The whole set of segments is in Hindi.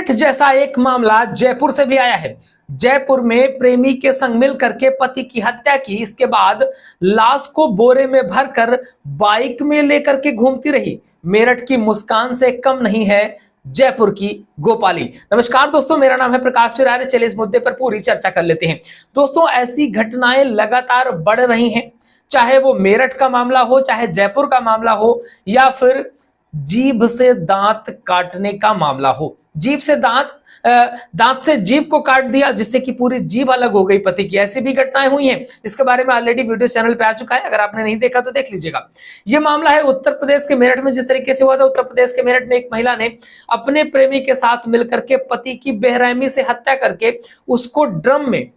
मेरठ जैसा एक मामला जयपुर से भी आया है। जयपुर में प्रेमी के संग मिल करके पति की हत्या की, इसके बाद लाश को बोरे में भरकर बाइक में लेकर के घूमती रही। मेरठ की मुस्कान से कम नहीं है जयपुर की गोपाली। नमस्कार दोस्तों, मेरा नाम है प्रकाश चिरारे। चलिए इस मुद्दे पर पूरी चर्चा कर लेते हैं। दोस्तों, ऐसी घटनाएं लगातार बढ़ रही हैं, चाहे वो मेरठ का मामला हो, चाहे जयपुर का मामला हो, या फिर जीभ से दांत काटने का मामला हो। जीभ से दांत से जीभ को काट दिया, जिससे कि पूरी जीभ अलग हो गई पति की। ऐसी भी घटनाएं हुई हैं, इसके बारे में ऑलरेडी वीडियो चैनल पे आ चुका है, अगर आपने नहीं देखा तो देख लीजिएगा। यह मामला है उत्तर प्रदेश के मेरठ में। जिस तरीके से हुआ था, उत्तर प्रदेश के मेरठ में एक महिला ने अपने प्रेमी के साथ मिलकर के पति की बेरहमी से हत्या करके उसको ड्रम में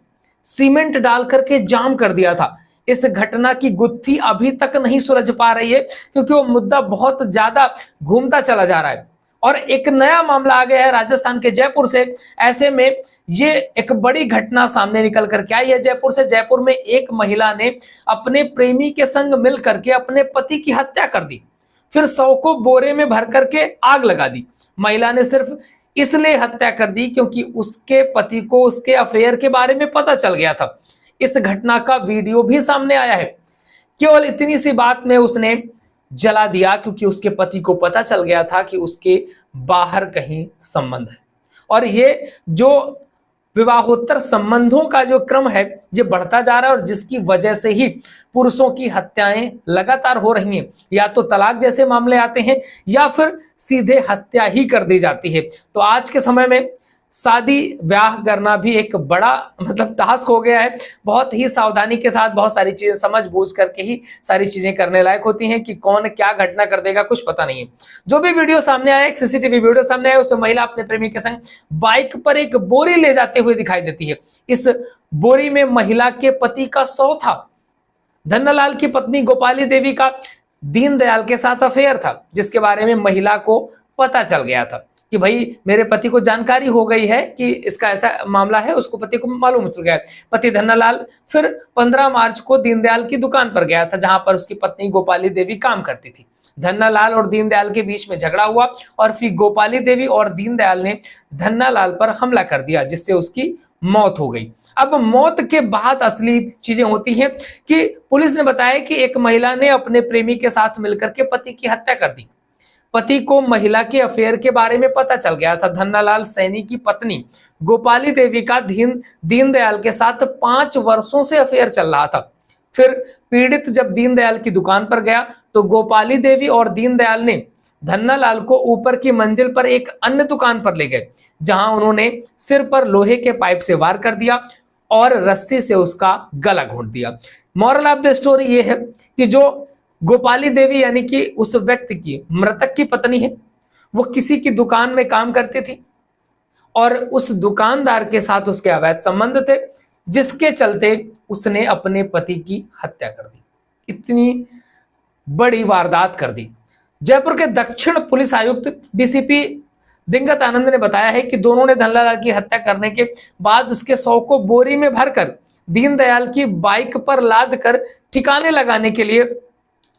सीमेंट डाल करके जाम कर दिया था। इस घटना की गुत्थी अभी तक नहीं सुलझ पा रही है, क्योंकि वो मुद्दा बहुत ज्यादा घूमता चला जा रहा है। और एक नया मामला आ गया है राजस्थान के जयपुर से। ऐसे में ये एक बड़ी घटना सामने निकल करके आई है जयपुर से। जयपुर में एक महिला ने अपने प्रेमी के संग मिल करके अपने पति की हत्या कर दी, फिर शव को बोरे में भर करके आग लगा दी। महिला ने सिर्फ इसलिए हत्या कर दी क्योंकि उसके पति को उसके अफेयर के बारे में पता चल गया था। इस घटना का वीडियो भी सामने आया है। केवल इतनी सी बात में उसने जला दिया, क्योंकि उसके पति को पता चल गया था कि उसके बाहर कहीं संबंध है। और ये जो विवाहोत्तर संबंधों का जो क्रम है, ये बढ़ता जा रहा है, और जिसकी वजह से ही पुरुषों की हत्याएं लगातार हो रही हैं। या तो तलाक जैसे मामले आते हैं, या फिर सीधे हत्या ही कर दी जाती है। तो आज के समय में शादी ब्याह करना भी एक बड़ा टास्क हो गया है। बहुत ही सावधानी के साथ बहुत सारी चीजें समझ बूझ करके ही सारी चीजें करने लायक होती हैं, कि कौन क्या घटना कर देगा कुछ पता नहीं है। जो भी वीडियो सामने आया, एक सीसीटीवी वीडियो सामने आया, उसमें महिला अपने प्रेमी के संग बाइक पर एक बोरी ले जाते हुए दिखाई देती है। इस बोरी में महिला के पति का शव था। धन्नालाल की पत्नी गोपाली देवी का दीनदयाल के साथ अफेयर था, जिसके बारे में महिला को पता चल गया था कि भाई मेरे पति को जानकारी हो गई है कि इसका ऐसा मामला है। उसको पति को मालूम चल गया। पति धन्नालाल फिर 15 मार्च को दीनदयाल की दुकान पर गया था, जहां पर उसकी पत्नी गोपाली देवी काम करती थी। धन्नालाल और दीनदयाल के बीच में झगड़ा हुआ, और फिर गोपाली देवी और दीनदयाल ने धन्नालाल पर हमला कर दिया, जिससे उसकी मौत हो गई। अब मौत के बाद असली चीजें होती हैं कि पुलिस ने बताया कि एक महिला ने अपने प्रेमी के साथ मिलकर के पति की हत्या कर दी। पति को महिला के अफेयर के बारे में पता चल गया था। धन्नालाल सैनी की पत्नी गोपाली देवी का दीनदयाल के साथ 5 वर्षों से अफेयर चल रहा था। फिर पीड़ित जब दीनदयाल की दुकान पर गया, तो गोपाली देवी और दीनदयाल ने धन्नालाल को ऊपर की मंजिल पर एक अन्य दुकान पर ले गए, जहां उन्होंने सिर पर लोहे के पाइप से वार कर दिया और रस्सी से उसका गला घोंट दिया। मॉरल ऑफ द स्टोरी ये है कि जो गोपाली देवी यानी कि उस व्यक्ति की, मृतक की पत्नी है, वो किसी की दुकान में काम करती थी, और उस दुकानदार के साथ उसके अवैध संबंध थे, जिसके चलते उसने अपने पति की हत्या कर दी। इतनी बड़ी वारदात कर दी। जयपुर के दक्षिण पुलिस आयुक्त डीसीपी दिंगत आनंद ने बताया है कि दोनों ने धन्नालाल की हत्या करने के बाद उसके शव को बोरी में भरकर दीनदयाल की बाइक पर लाद कर ठिकाने लगाने के लिए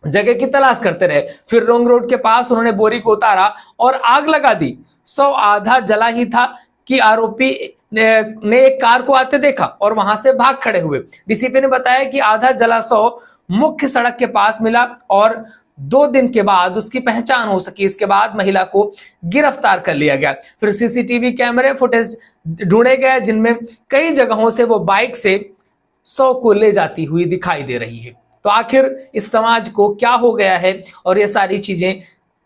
जगह की तलाश करते रहे। फिर रोंग रोड के पास उन्होंने बोरी को उतारा और आग लगा दी। शव आधा जला ही था कि आरोपी ने एक कार को आते देखा और वहां से भाग खड़े हुए। डीसीपी ने बताया कि आधा जला शव मुख्य सड़क के पास मिला, और 2 दिन के बाद उसकी पहचान हो सकी। इसके बाद महिला को गिरफ्तार कर लिया गया। फिर सीसीटीवी कैमरे फुटेज ढूंढे गए, जिनमें कई जगहों से वो बाइक से शव को ले जाती हुई दिखाई दे रही है। तो आखिर इस समाज को क्या हो गया है, और ये सारी चीजें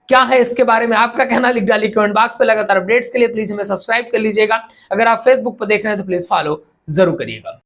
क्या है, इसके बारे में आपका कहना लिख डालिए कमेंट बॉक्स पे। लगातार अपडेट्स के लिए प्लीज हमें सब्सक्राइब कर लीजिएगा। अगर आप फेसबुक पर देख रहे हैं तो प्लीज फॉलो जरूर करिएगा।